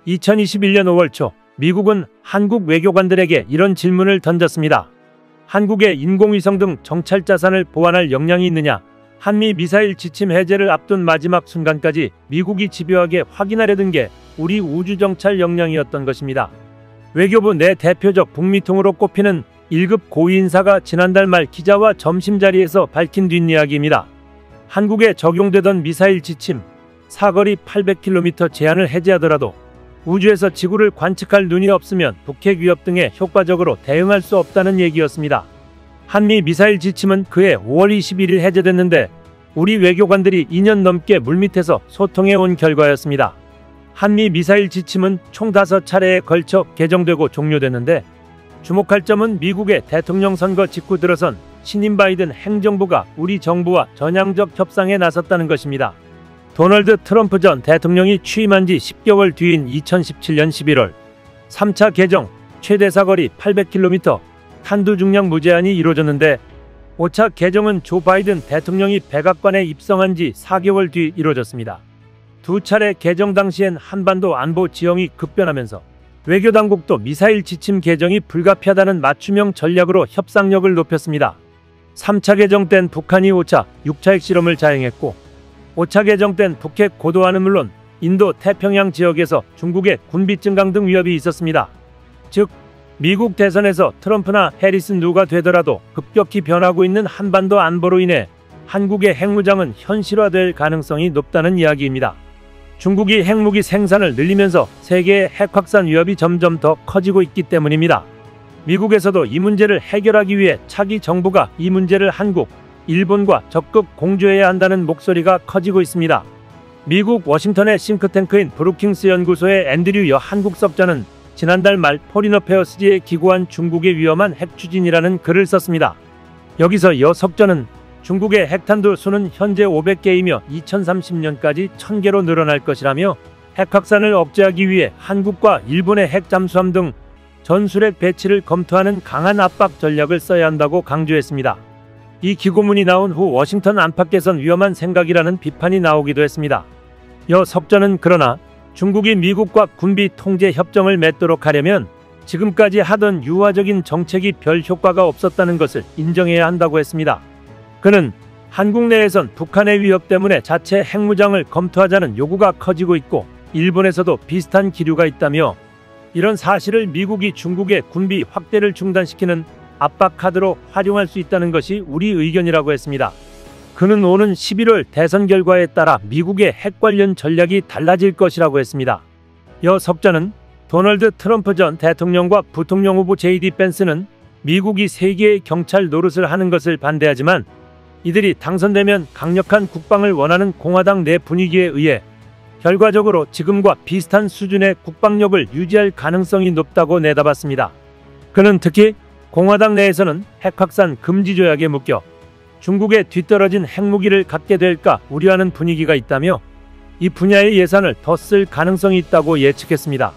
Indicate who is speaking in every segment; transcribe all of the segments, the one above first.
Speaker 1: 2021년 5월 초 미국은 한국 외교관들에게 이런 질문을 던졌습니다. 한국의 인공위성 등 정찰 자산을 보완할 역량이 있느냐? 한미 미사일 지침 해제를 앞둔 마지막 순간까지 미국이 집요하게 확인하려던 게 우리 우주정찰 역량이었던 것입니다. 외교부 내 대표적 북미통으로 꼽히는 1급 고위인사가 지난달 말 기자와 점심자리에서 밝힌 뒷이야기입니다. 한국에 적용되던 미사일 지침, 사거리 800km 제한을 해제하더라도 우주에서 지구를 관측할 눈이 없으면 북핵 위협 등에 효과적으로 대응할 수 없다는 얘기였습니다. 한미 미사일 지침은 그해 5월 21일 해제됐는데 우리 외교관들이 2년 넘게 물밑에서 소통해 온 결과였습니다. 한미 미사일 지침은 총 5차례에 걸쳐 개정되고 종료됐는데 주목할 점은 미국의 대통령 선거 직후 들어선 신임 바이든 행정부가 우리 정부와 전향적 협상에 나섰다는 것입니다. 도널드 트럼프 전 대통령이 취임한 지 10개월 뒤인 2017년 11월 3차 개정 최대 사거리 800km 탄두 중량 무제한이 이루어졌는데 5차 개정은 조 바이든 대통령이 백악관에 입성한 지 4개월 뒤 이루어졌습니다. 두 차례 개정 당시엔 한반도 안보 지형이 급변하면서 외교당국도 미사일 지침 개정이 불가피하다는 맞춤형 전략으로 협상력을 높였습니다. 3차 개정 땐 북한이 5차, 6차 핵실험을 자행했고 5차 개정 땐 북핵 고도화는 물론 인도 태평양 지역에서 중국의 군비 증강 등 위협이 있었습니다. 즉 미국 대선에서 트럼프나 해리스 누가 되더라도 급격히 변하고 있는 한반도 안보로 인해 한국의 핵무장은 현실화될 가능성이 높다는 이야기입니다. 중국이 핵무기 생산을 늘리면서 세계의 핵 확산 위협이 점점 더 커지고 있기 때문입니다. 미국에서도 이 문제를 해결하기 위해 차기 정부가 이 문제를 한국, 일본과 적극 공조해야 한다는 목소리가 커지고 있습니다. 미국 워싱턴의 싱크탱크인 브루킹스 연구소의 앤드류 여 한국섭자는 지난달 말 포린 어페어스지에 기고한 중국의 위험한 핵 추진이라는 글을 썼습니다. 여기서 여 석전은 중국의 핵탄두 수는 현재 500개이며 2030년까지 1000개로 늘어날 것이라며 핵 확산을 억제하기 위해 한국과 일본의 핵 잠수함 등 전술핵 배치를 검토하는 강한 압박 전략을 써야 한다고 강조했습니다. 이 기고문이 나온 후 워싱턴 안팎에선 위험한 생각이라는 비판이 나오기도 했습니다. 여 석전은 그러나 중국이 미국과 군비 통제 협정을 맺도록 하려면 지금까지 하던 유화적인 정책이 별 효과가 없었다는 것을 인정해야 한다고 했습니다. 그는 한국 내에선 북한의 위협 때문에 자체 핵무장을 검토하자는 요구가 커지고 있고 일본에서도 비슷한 기류가 있다며 이런 사실을 미국이 중국의 군비 확대를 중단시키는 압박 카드로 활용할 수 있다는 것이 우리 의견이라고 했습니다. 그는 오는 11월 대선 결과에 따라 미국의 핵 관련 전략이 달라질 것이라고 했습니다. 여 석자는 도널드 트럼프 전 대통령과 부통령 후보 JD 펜스는 미국이 세계의 경찰 노릇을 하는 것을 반대하지만 이들이 당선되면 강력한 국방을 원하는 공화당 내 분위기에 의해 결과적으로 지금과 비슷한 수준의 국방력을 유지할 가능성이 높다고 내다봤습니다. 그는 특히 공화당 내에서는 핵 확산 금지 조약에 묶여 중국에 뒤떨어진 핵무기를 갖게 될까 우려하는 분위기가 있다며 이 분야의 예산을 더 쓸 가능성이 있다고 예측했습니다.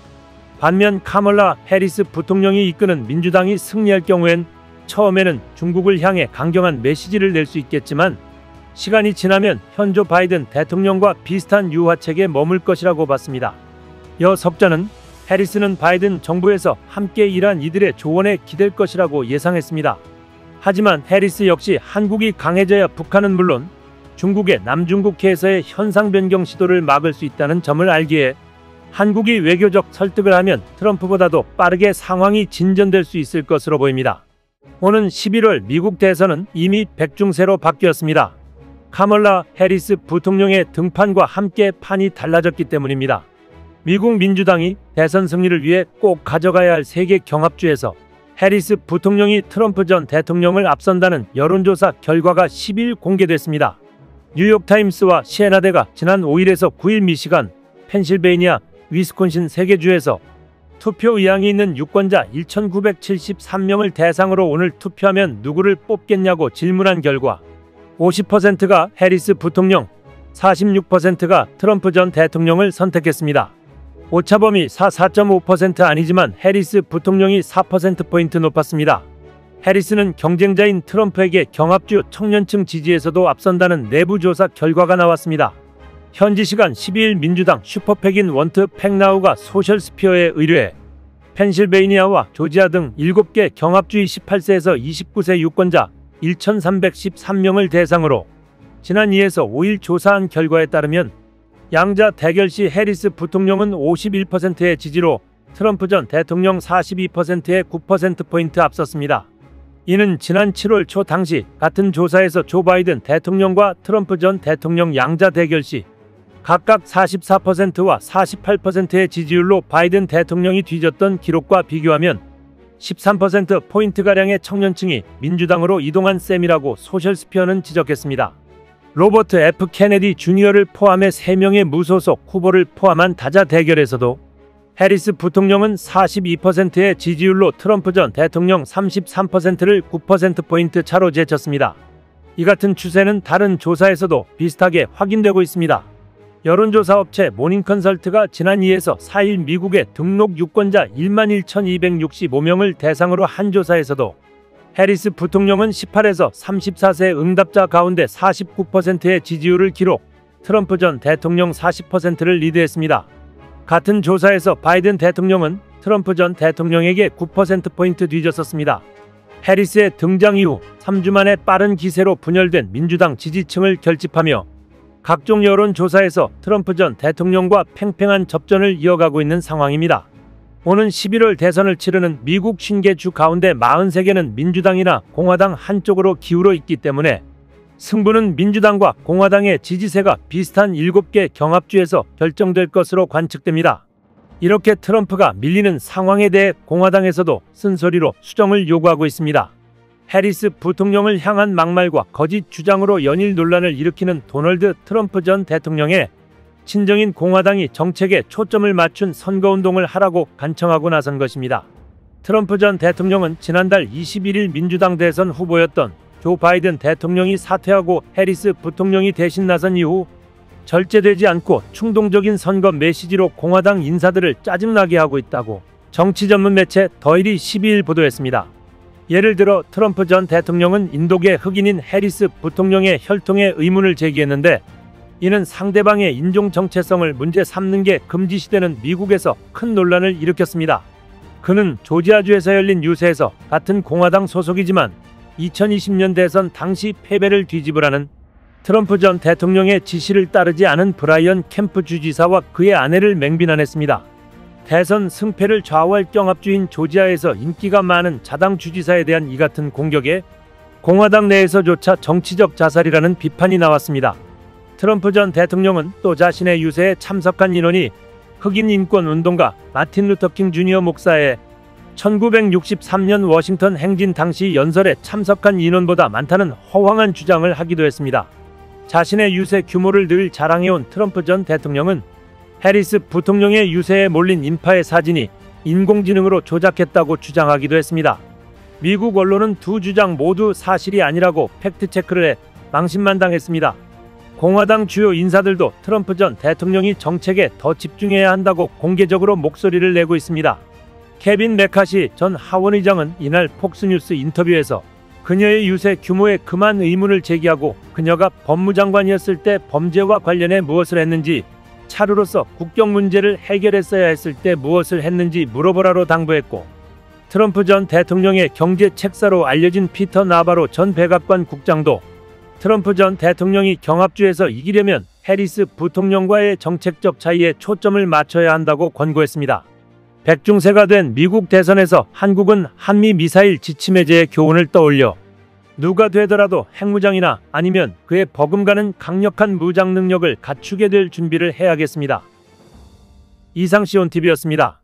Speaker 1: 반면 카멀라 해리스 부통령이 이끄는 민주당이 승리할 경우엔 처음에는 중국을 향해 강경한 메시지를 낼 수 있겠지만 시간이 지나면 현조 바이든 대통령과 비슷한 유화책에 머물 것이라고 봤습니다. 여 석자는 해리스는 바이든 정부에서 함께 일한 이들의 조언에 기댈 것이라고 예상했습니다. 하지만 해리스 역시 한국이 강해져야 북한은 물론 중국의 남중국해에서의 현상 변경 시도를 막을 수 있다는 점을 알기에 한국이 외교적 설득을 하면 트럼프보다도 빠르게 상황이 진전될 수 있을 것으로 보입니다. 오는 11월 미국 대선은 이미 백중세로 바뀌었습니다. 카멀라 해리스 부통령의 등판과 함께 판이 달라졌기 때문입니다. 미국 민주당이 대선 승리를 위해 꼭 가져가야 할 세계 경합주에서 해리스 부통령이 트럼프 전 대통령을 앞선다는 여론조사 결과가 10일 공개됐습니다. 뉴욕타임스와 시애나대가 지난 5일에서 9일 미시간, 펜실베이니아, 위스콘신 3개 주에서 투표 의향이 있는 유권자 1,973명을 대상으로 오늘 투표하면 누구를 뽑겠냐고 질문한 결과 50%가 해리스 부통령, 46%가 트럼프 전 대통령을 선택했습니다. 오차범위 4.5% 아니지만 해리스 부통령이 4%포인트 높았습니다. 해리스는 경쟁자인 트럼프에게 경합주 청년층 지지에서도 앞선다는 내부조사 결과가 나왔습니다. 현지 시간 12일 민주당 슈퍼팩인 원트 팩나우가 소셜스피어에 의뢰해 펜실베이니아와 조지아 등 7개 경합주의 18세에서 29세 유권자 1,313명을 대상으로 지난 2에서 5일 조사한 결과에 따르면 양자 대결 시 해리스 부통령은 51%의 지지로 트럼프 전 대통령 42%의 9%포인트 앞섰습니다. 이는 지난 7월 초 당시 같은 조사에서 조 바이든 대통령과 트럼프 전 대통령 양자 대결 시 각각 44%와 48%의 지지율로 바이든 대통령이 뒤졌던 기록과 비교하면 13%포인트가량의 청년층이 민주당으로 이동한 셈이라고 소셜스피어는 지적했습니다. 로버트 F. 케네디 주니어를 포함해 3명의 무소속 후보를 포함한 다자 대결에서도 해리스 부통령은 42%의 지지율로 트럼프 전 대통령 33%를 9%포인트 차로 제쳤습니다. 이 같은 추세는 다른 조사에서도 비슷하게 확인되고 있습니다. 여론조사 업체 모닝컨설트가 지난 2에서 4일 미국의 등록 유권자 11,265명을 대상으로 한 조사에서도 해리스 부통령은 18에서 34세 응답자 가운데 49%의 지지율을 기록, 트럼프 전 대통령 40%를 리드했습니다. 같은 조사에서 바이든 대통령은 트럼프 전 대통령에게 9%포인트 뒤졌었습니다. 해리스의 등장 이후 3주 만에 빠른 기세로 분열된 민주당 지지층을 결집하며 각종 여론조사에서 트럼프 전 대통령과 팽팽한 접전을 이어가고 있는 상황입니다. 오는 11월 대선을 치르는 미국 50개 주 가운데 43개는 민주당이나 공화당 한쪽으로 기울어 있기 때문에 승부는 민주당과 공화당의 지지세가 비슷한 7개 경합주에서 결정될 것으로 관측됩니다. 이렇게 트럼프가 밀리는 상황에 대해 공화당에서도 쓴소리로 수정을 요구하고 있습니다. 해리스 부통령을 향한 막말과 거짓 주장으로 연일 논란을 일으키는 도널드 트럼프 전 대통령의 친정인 공화당이 정책에 초점을 맞춘 선거운동을 하라고 간청하고 나선 것입니다. 트럼프 전 대통령은 지난달 21일 민주당 대선 후보였던 조 바이든 대통령이 사퇴하고 해리스 부통령이 대신 나선 이후 절제되지 않고 충동적인 선거 메시지로 공화당 인사들을 짜증나게 하고 있다고 정치 전문 매체 더일이 12일 보도했습니다. 예를 들어 트럼프 전 대통령은 인도계 흑인인 해리스 부통령의 혈통에 의문을 제기했는데 이는 상대방의 인종 정체성을 문제 삼는 게 금지시되는 미국에서 큰 논란을 일으켰습니다. 그는 조지아주에서 열린 유세에서 같은 공화당 소속이지만 2020년 대선 당시 패배를 뒤집으라는 트럼프 전 대통령의 지시를 따르지 않은 브라이언 캠프 주지사와 그의 아내를 맹비난했습니다. 대선 승패를 좌우할 경합주인 조지아에서 인기가 많은 자당 주지사에 대한 이 같은 공격에 공화당 내에서조차 정치적 자살이라는 비판이 나왔습니다. 트럼프 전 대통령은 또 자신의 유세에 참석한 인원이 흑인 인권 운동가 마틴 루터킹 주니어 목사의 1963년 워싱턴 행진 당시 연설에 참석한 인원보다 많다는 허황한 주장을 하기도 했습니다. 자신의 유세 규모를 늘 자랑해온 트럼프 전 대통령은 해리스 부통령의 유세에 몰린 인파의 사진이 인공지능으로 조작했다고 주장하기도 했습니다. 미국 언론은 두 주장 모두 사실이 아니라고 팩트체크를 해 망신만당했습니다. 공화당 주요 인사들도 트럼프 전 대통령이 정책에 더 집중해야 한다고 공개적으로 목소리를 내고 있습니다. 케빈 메카시 전 하원의장은 이날 폭스뉴스 인터뷰에서 그녀의 유세 규모에 그만 의문을 제기하고 그녀가 법무장관이었을 때 범죄와 관련해 무엇을 했는지, 차르로서 국경 문제를 해결했어야 했을 때 무엇을 했는지 물어보라로 당부했고, 트럼프 전 대통령의 경제 책사로 알려진 피터 나바로 전 백악관 국장도 트럼프 전 대통령이 경합주에서 이기려면 해리스 부통령과의 정책적 차이에 초점을 맞춰야 한다고 권고했습니다. 백중세가 된 미국 대선에서 한국은 한미 미사일 지침 해제의 교훈을 떠올려 누가 되더라도 핵무장이나 아니면 그에 버금가는 강력한 무장 능력을 갖추게 될 준비를 해야겠습니다. 이상 시온TV였습니다.